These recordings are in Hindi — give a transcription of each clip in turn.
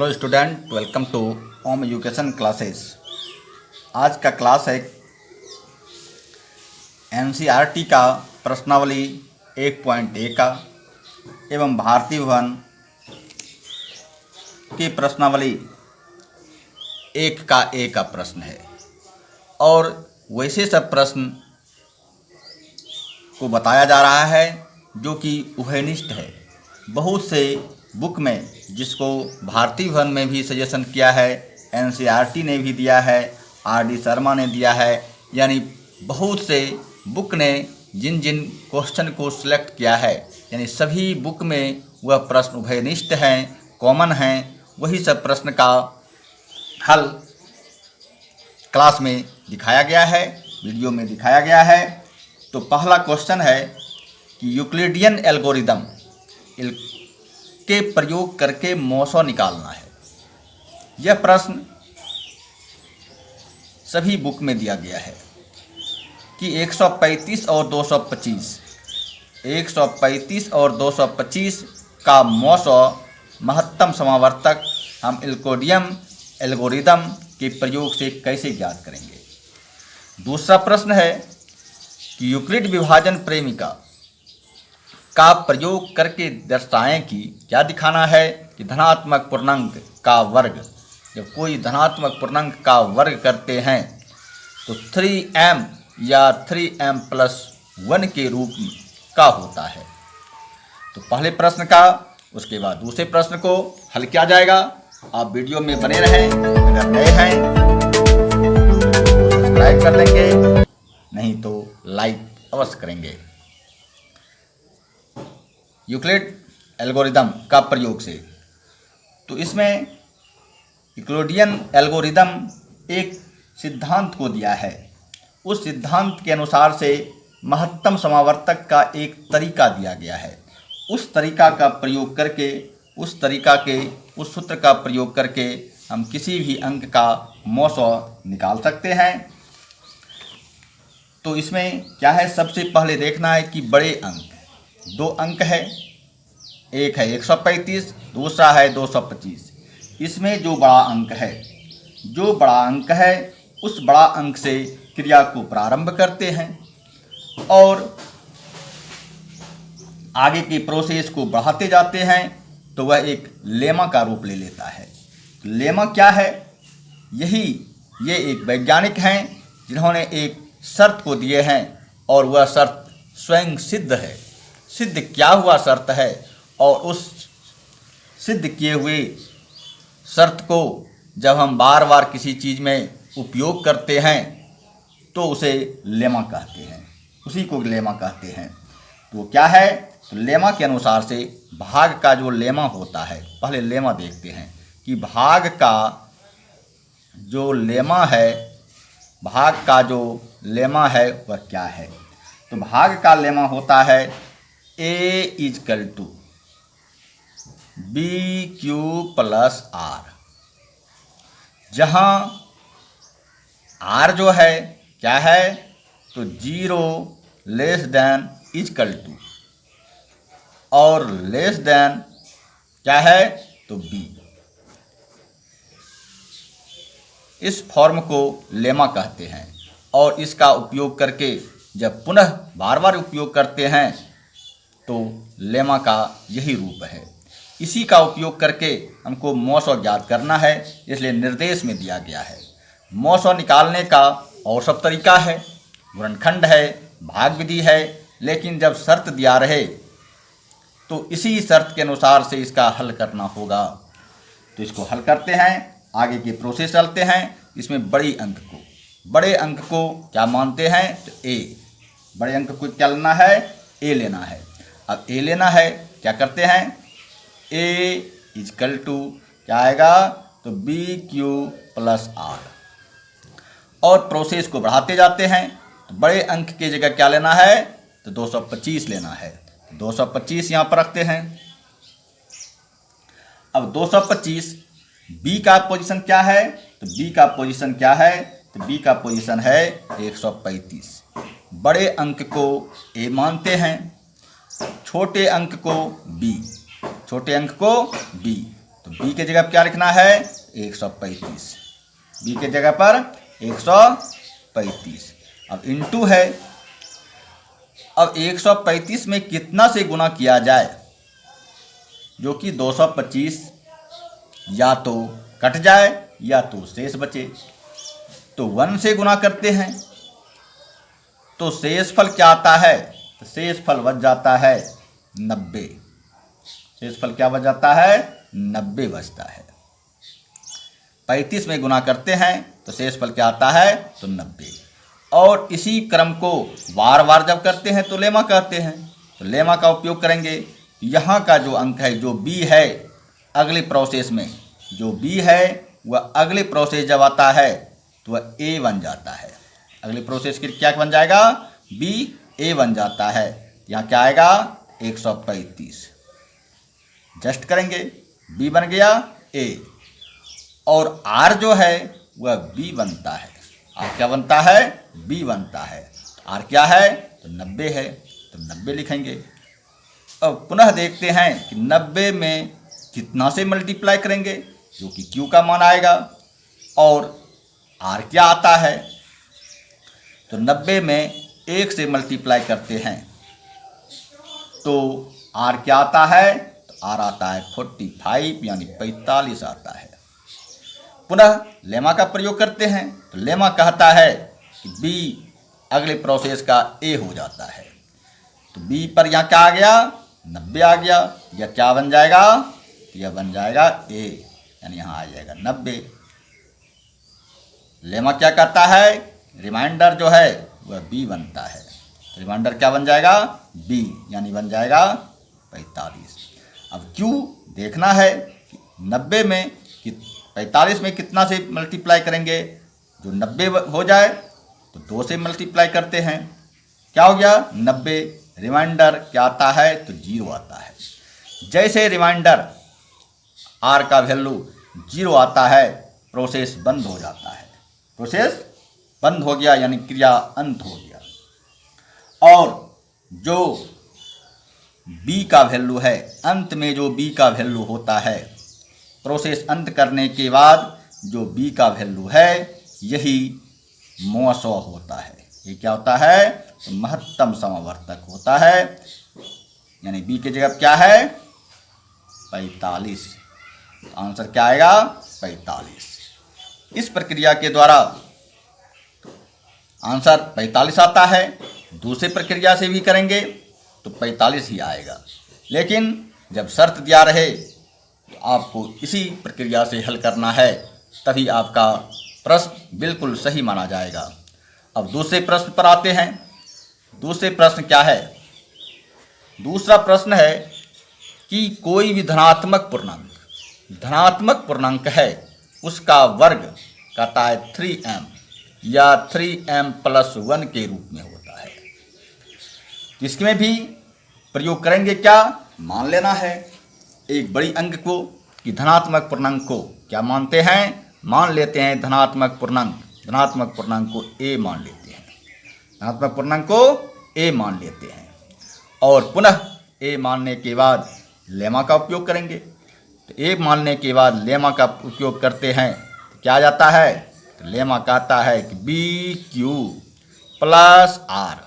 Hello student, welcome to home education classes. आज का क्लास है एनसीईआरटी का प्रश्नावली 1.A का एवं भारतीय भवन की प्रश्नावली 1 का प्रश्न है। और वैसे सब प्रश्न को बताया जा रहा है जो कि उभयनिष्ठ है। बहुत से बुक में जिसको भारतीय भवन में भी सजेशन किया है, एनसीईआरटी ने भी दिया है, आरडी शर्मा ने दिया है, यानी बहुत से बुक ने जिन जिन क्वेश्चन को सिलेक्ट किया है, यानी सभी बुक में वह प्रश्न उभयनिष्ठ हैं, कॉमन हैं। वही सब प्रश्न का हल क्लास में दिखाया गया है, वीडियो में दिखाया गया है। तो पहला क्वेश्चन है कि यूक्लिडियन एल्गोरिदम के प्रयोग करके मौसो निकालना है। यह प्रश्न सभी बुक में दिया गया है कि 135 और 225 का मौसो महत्तम समावर्तक हम यूक्लिडियन एल्गोरिदम के प्रयोग से कैसे ज्ञात करेंगे। दूसरा प्रश्न है कि यूक्लिड विभाजन प्रेमिका का प्रयोग करके दर्शाएं कि क्या दिखाना है कि धनात्मक पूर्णांक का वर्ग, जब कोई धनात्मक पूर्णांक का वर्ग करते हैं तो 3m या 3m+1 के रूप का होता है। तो पहले प्रश्न का, उसके बाद दूसरे प्रश्न को हल किया जाएगा। आप वीडियो में बने रहें। अगर नए हैं सब्सक्राइब कर देंगे, नहीं तो लाइक अवश्य करेंगे। यूक्लिड एल्गोरिदम का प्रयोग से, तो इसमें यूक्लिडियन एल्गोरिदम एक सिद्धांत को दिया है। उस सिद्धांत के अनुसार से महत्तम समावर्तक का एक तरीका दिया गया है। उस तरीका का प्रयोग करके, उस सूत्र का प्रयोग करके हम किसी भी अंक का मौसो निकाल सकते हैं। तो इसमें क्या है, सबसे पहले देखना है कि बड़े अंक, दो अंक है, एक है 135, दूसरा है 225। इसमें जो बड़ा अंक है उस बड़ा अंक से क्रिया को प्रारंभ करते हैं और आगे की प्रोसेस को बढ़ाते जाते हैं, तो वह एक लेमा का रूप ले लेता है। लेमा क्या है? ये एक वैज्ञानिक हैं जिन्होंने एक शर्त को दिए हैं और वह शर्त स्वयं सिद्ध है। सिद्ध क्या हुआ शर्त है, और उस सिद्ध किए हुए शर्त को जब हम बार बार किसी चीज़ में उपयोग करते हैं तो उसे लेमा कहते हैं, उसी को लेमा कहते हैं। तो क्या है, तो लेमा के अनुसार से भाग का जो लेमा होता है, पहले लेमा देखते हैं कि भाग का जो लेमा है वह क्या है। तो भाग का लेमा होता है A = BQ+R, जहाँ R जो है क्या है, तो 0 <= और लेस देन क्या है, तो B। इस फॉर्म को लेमा कहते हैं और इसका उपयोग करके जब पुनः बार बार उपयोग करते हैं तो लेमा का यही रूप है। इसी का उपयोग करके हमको मौसो ज्ञात करना है, इसलिए निर्देश में दिया गया है। मौसो निकालने का और सब तरीका है, गुणनखंड है, भाग विधि है, लेकिन जब शर्त दिया रहे तो इसी शर्त के अनुसार से इसका हल करना होगा। तो इसको हल करते हैं, आगे की प्रोसेस चलते हैं। इसमें बड़े अंक को क्या मानते हैं, तो A। बड़े अंक को क्या लेना है, A लेना है। अब A लेना है, क्या करते हैं, A = क्या आएगा, तो BQ+R, और प्रोसेस को बढ़ाते जाते हैं। तो बड़े अंक की जगह क्या लेना है, तो 225 लेना है। 225 यहाँ पर रखते हैं। अब 225 B का पोजीशन क्या है, तो B का पोजीशन क्या है, तो B का पोजीशन है 135। बड़े अंक को A मानते हैं, छोटे अंक को B। तो बी के जगह पर क्या लिखना है 135, बी के जगह पर 135। अब इनटू है, अब 135 में कितना से गुना किया जाए, जो कि 225 या तो कट जाए या तो शेष बचे। तो 1 से गुना करते हैं तो शेष फल क्या आता है, तो शेष फल बच जाता है 90, शेष फल क्या बच जाता है 90 बचता है। 35 में गुना करते हैं तो शेष फल क्या आता है तो 90। और इसी क्रम को बार बार जब करते हैं तो लेमा कहते हैं। तो लेमा का उपयोग करेंगे। यहाँ का जो अंक है, जो बी है, अगले प्रोसेस में जो बी है वह अगले प्रोसेस जब आता है तो वह ए बन जाता है। अगले प्रोसेस के क्या बन जाएगा, बी ए बन जाता है। यहाँ क्या आएगा 135, जस्ट करेंगे, बी बन गया ए, और आर जो है वह बी बनता है। आर क्या बनता है, बी बनता है। आर क्या है तो 90 है, तो 90 लिखेंगे। अब पुनः देखते हैं कि 90 में कितना से मल्टीप्लाई करेंगे, जो कि क्यू का मान आएगा, और आर क्या आता है, तो 90 में 1 से मल्टीप्लाई करते हैं तो आर क्या आता है, तो आर आता है 45 यानी 45 आता है। पुनः लेमा का प्रयोग करते हैं तो लेमा कहता है कि बी अगले प्रोसेस का ए हो जाता है। तो बी पर यहाँ क्या आ गया 90 आ गया, यह क्या बन जाएगा, यह बन जाएगा ए, यानी यहाँ आ जाएगा 90। लेमा क्या कहता है, रिमाइंडर जो है वह बी बनता है। रिमाइंडर क्या बन जाएगा बी, यानी बन जाएगा 45। अब क्यू देखना है कि 90 में कि 45 में कितना से मल्टीप्लाई करेंगे, जो 90 हो जाए तो 2 से मल्टीप्लाई करते हैं, क्या हो गया 90। रिमाइंडर क्या आता है तो 0 आता है। जैसे रिमाइंडर आर का वैल्यू 0 आता है, प्रोसेस बंद हो जाता है। प्रोसेस बंद हो गया यानी क्रिया अंत हो गया। और जो बी का वैल्यू है, अंत में जो बी का वैल्यू होता है, प्रोसेस अंत करने के बाद जो बी का वैल्यू है यही मौसो होता है। ये क्या होता है तो महत्तम समावर्तक होता है, यानी बी की जगह क्या है 45। आंसर क्या आएगा 45। इस प्रक्रिया के द्वारा आंसर 45 आता है। दूसरे प्रक्रिया से भी करेंगे तो 45 ही आएगा, लेकिन जब शर्त दिया रहे तो आपको इसी प्रक्रिया से हल करना है, तभी आपका प्रश्न बिल्कुल सही माना जाएगा। अब दूसरे प्रश्न पर आते हैं। दूसरे प्रश्न क्या है, दूसरा प्रश्न है कि कोई भी धनात्मक पूर्णांक है, उसका वर्ग कहता है 3m या 3m+1 के रूप में होता है। इसमें भी प्रयोग करेंगे, क्या मान लेना है एक बड़ी अंक को कि धनात्मक पूर्णांक को क्या मानते हैं, मान लेते हैं धनात्मक पूर्णांक को a मान लेते हैं, धनात्मक पूर्णांक को a मान लेते हैं। और पुनः a मानने के बाद लेमा का उपयोग करेंगे। तो a मानने के बाद लेमा का उपयोग करते हैं तो क्या आ जाता है, तो लेमा कहता है कि BQ प्लस R,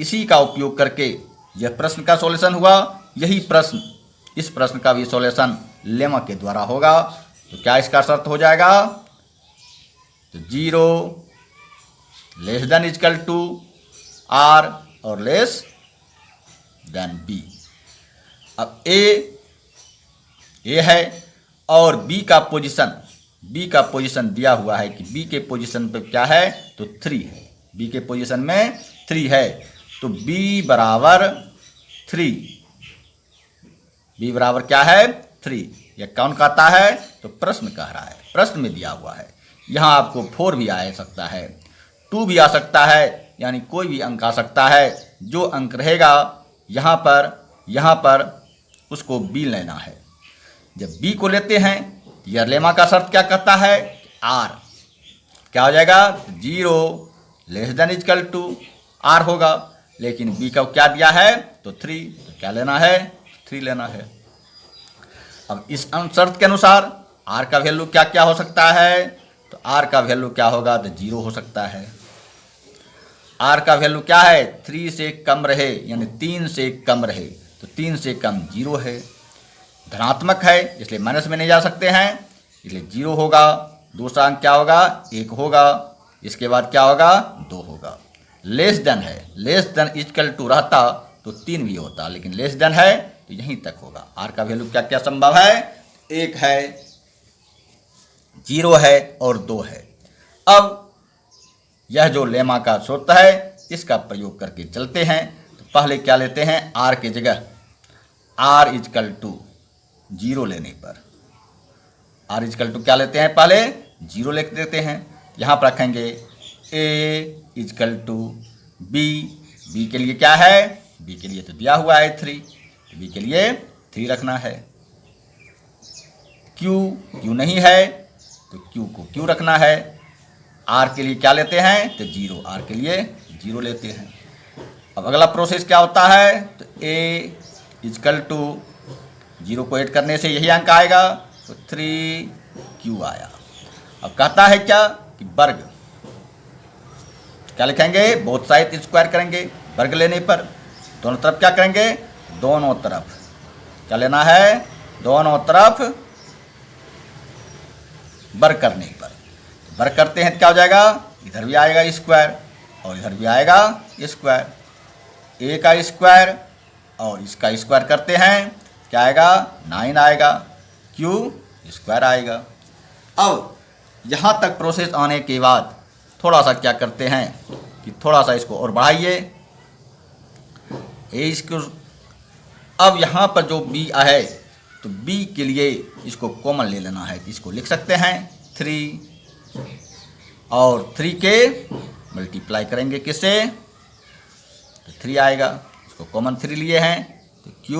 इसी का उपयोग करके यह प्रश्न का सॉल्यूशन हुआ। यही प्रश्न, इस प्रश्न का भी सॉल्यूशन लेमा के द्वारा होगा। तो क्या इसका शर्त हो जाएगा, तो 0 <= R और B। अब ए है और बी का पोजीशन दिया हुआ है कि बी के पोजीशन पे क्या है तो 3 है, बी के पोजीशन में 3 है। तो बी बराबर 3, बी बराबर क्या है 3। यह कौन कहता है तो प्रश्न कह रहा है, प्रश्न में दिया हुआ है। यहाँ आपको 4 भी आ सकता है, 2 भी आ सकता है, यानी कोई भी अंक आ सकता है। जो अंक रहेगा यहाँ पर उसको बी लेना है। जब बी को लेते हैं यह लेमा का शर्त क्या कहता है, R क्या हो जाएगा 0 <= R होगा, लेकिन बी का क्या दिया है तो 3, तो क्या लेना है 3 लेना है। अब इस शर्त के अनुसार r का वैल्यू क्या क्या हो सकता है, तो r का वैल्यू क्या होगा, तो 0 हो सकता है। r का वैल्यू क्या है, 3 से कम रहे, यानी 3 से कम रहे, तो 3 से कम 0 है। धनात्मक है इसलिए माइनस में नहीं जा सकते हैं, इसलिए 0 होगा। दूसरा अंक क्या होगा, 1 होगा। इसके बाद क्या होगा, 2 होगा। लेस देन है, लेस देन इक्वल टू रहता तो 3 भी होता, लेकिन लेस देन है तो यहीं तक होगा। r का वैल्यू क्या क्या संभव है, 1 है, 0 है और 2 है। अब यह जो लेमा का सूत्र है इसका प्रयोग करके चलते हैं। तो पहले क्या लेते हैं, r की जगह r इक्वल टू 0 लेने पर r इक्वल टू क्या लेते हैं, पहले 0 लिख देते हैं। यहाँ पर रखेंगे a equal to b, b के लिए क्या है, b के लिए तो दिया हुआ है 3, तो b के लिए 3 रखना है। q नहीं है तो q को q रखना है। r के लिए क्या लेते हैं, तो 0, r के लिए 0 लेते हैं। अब अगला प्रोसेस क्या होता है, तो a इक्वल टू 0 को ऐड करने से यही अंक आएगा, तो 3q आया। अब कहता है क्या कि वर्ग, क्या लिखेंगे, बोथ साइड स्क्वायर करेंगे। वर्ग लेने पर दोनों तरफ क्या करेंगे, दोनों तरफ क्या लेना है, दोनों तरफ वर्ग करने पर वर्ग करते हैं तो क्या हो जाएगा, इधर भी आएगा स्क्वायर और इधर भी आएगा स्क्वायर। a का स्क्वायर और इसका स्क्वायर करते हैं, क्या आएगा, 9 आएगा, q स्क्वायर आएगा। अब यहाँ तक प्रोसेस आने के बाद थोड़ा सा क्या करते हैं कि थोड़ा सा इसको और बढ़ाइए। इसको अब यहाँ पर जो b है तो b के लिए इसको कॉमन ले लेना है, तो इसको लिख सकते हैं 3 और 3 के मल्टीप्लाई करेंगे किससे, तो 3 आएगा। इसको कॉमन 3 लिए हैं तो q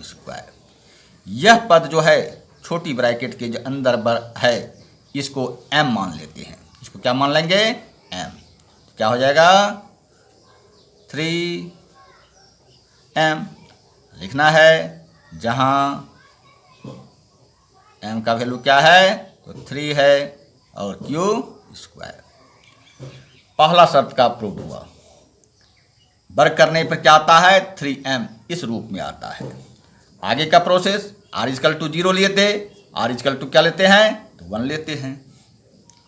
स्क्वायर। यह पद जो है छोटी ब्रैकेट के जो अंदर है इसको m मान लेते हैं। इसको क्या मान लेंगे, m। तो क्या हो जाएगा, 3m लिखना है, जहाँ m का वैल्यू क्या है, तो 3 है और q स्क्वायर। पहला शर्त का प्रूव हुआ। वर्ग करने पर क्या आता है, 3m इस रूप में आता है। आगे का प्रोसेस, r इक्वल टू 0 लिए थे, r इक्वल टू क्या लेते हैं, तो 1 लेते हैं।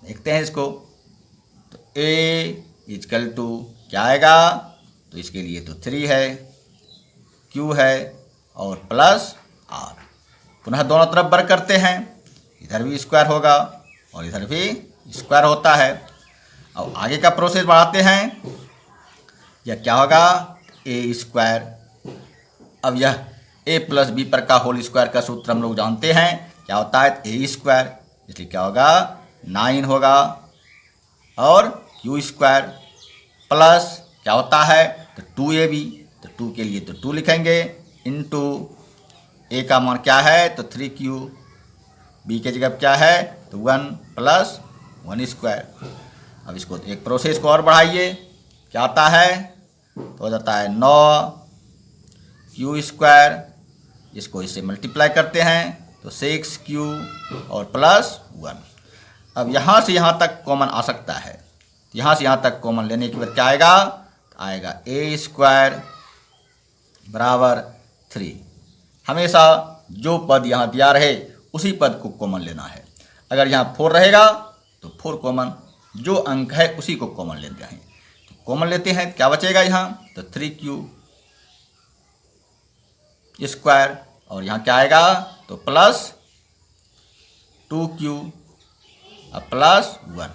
देखते हैं इसको, तो a इक्वल टू क्या आएगा, तो इसके लिए तो 3 है, q है और प्लस r। पुनः दोनों तरफ वर्ग करते हैं, इधर भी स्क्वायर होगा और इधर भी स्क्वायर होता है। अब आगे का प्रोसेस बढ़ाते हैं, यह क्या होगा, a स्क्वायर। अब यह a प्लस बी पर का होल स्क्वायर का सूत्र हम लोग जानते हैं, क्या होता है, a स्क्वायर, इसलिए क्या होगा, 9 होगा और q स्क्वायर प्लस क्या होता है, तो 2ab, तो 2 के लिए तो 2 लिखेंगे, इंटू a का मान क्या है, तो 3q, b के जगह क्या है, तो 1 प्लस 1 स्क्वायर। अब इसको एक प्रोसेस को और बढ़ाइए, क्या आता है, तो हो जाता है 9q स्क्वायर। इसको इससे मल्टीप्लाई करते हैं तो 6q और प्लस 1। अब यहाँ से यहाँ तक कॉमन आ सकता है, यहाँ से यहाँ तक कॉमन लेने के बाद क्या आएगा, आएगा a स्क्वायर बराबर 3। हमेशा जो पद यहाँ दिया रहे उसी पद को कॉमन लेना है। अगर यहाँ 4 रहेगा तो 4 कॉमन, जो अंक है उसी को कॉमन लेते हैं। तो कॉमन लेते हैं, क्या बचेगा यहाँ, तो 3q स्क्वायर और यहाँ क्या आएगा, तो प्लस 2q अब प्लस 1।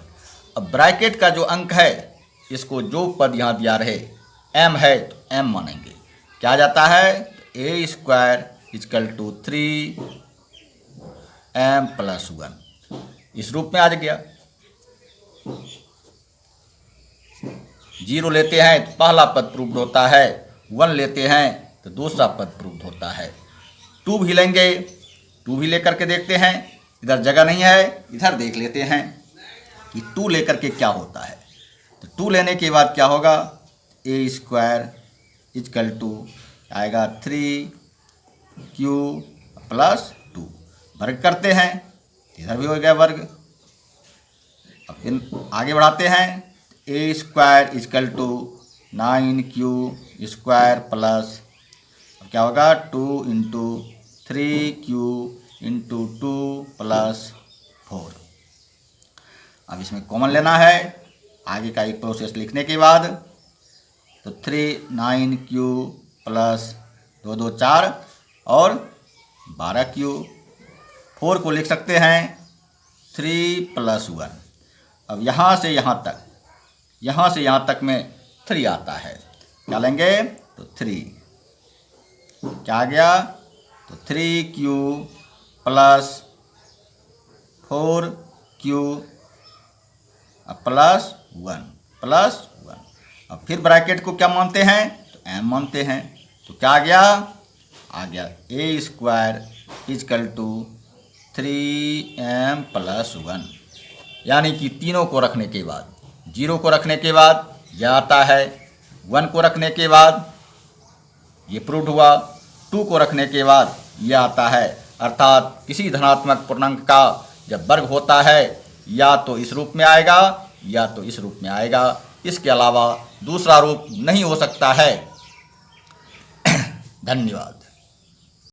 अब ब्रैकेट का जो अंक है इसको जो पद यहाँ दिया रहे m है तो m मानेंगे, क्या जाता है, a square equal to 3m plus 1 इस रूप में आ गया। 0 लेते हैं तो पहला पद प्रूव्ड होता है, 1 लेते हैं तो दूसरा पद प्रूव्ड होता है। 2 भी लेंगे, 2 भी लेकर के देखते हैं, इधर जगह नहीं है, इधर देख लेते हैं कि 2 लेकर के क्या होता है। तो 2 लेने के बाद क्या होगा, a स्क्वायर इक्वल टू आएगा 3 क्यू प्लस 2। वर्ग करते हैं, इधर भी हो गया वर्ग। अब फिर आगे बढ़ाते हैं, A square equal to 9q square plus क्या होगा 2 इंटू 3q इंटू 2 प्लस 4। अब इसमें कॉमन लेना है आगे का एक प्रोसेस लिखने के बाद। तो 9q प्लस 2 2 4 और 12q। 4 को लिख सकते हैं 3 प्लस 1। अब यहाँ से यहाँ तक में 3 आता है, क्या लेंगे तो 3 क्या आ गया तो 3q प्लस 4q प्लस 1। अब फिर ब्रैकेट को क्या मानते हैं तो m मानते हैं। तो क्या आ गया A square equal to 3m plus 1। यानी कि तीनों को रखने के बाद, 0 को रखने के बाद यह आता है, 1 को रखने के बाद ये प्रूव हुआ, 2 को रखने के बाद यह आता है। अर्थात किसी धनात्मक पूर्णांक का जब वर्ग होता है या तो इस रूप में आएगा या तो इस रूप में आएगा, इसके अलावा दूसरा रूप नहीं हो सकता है। धन्यवाद।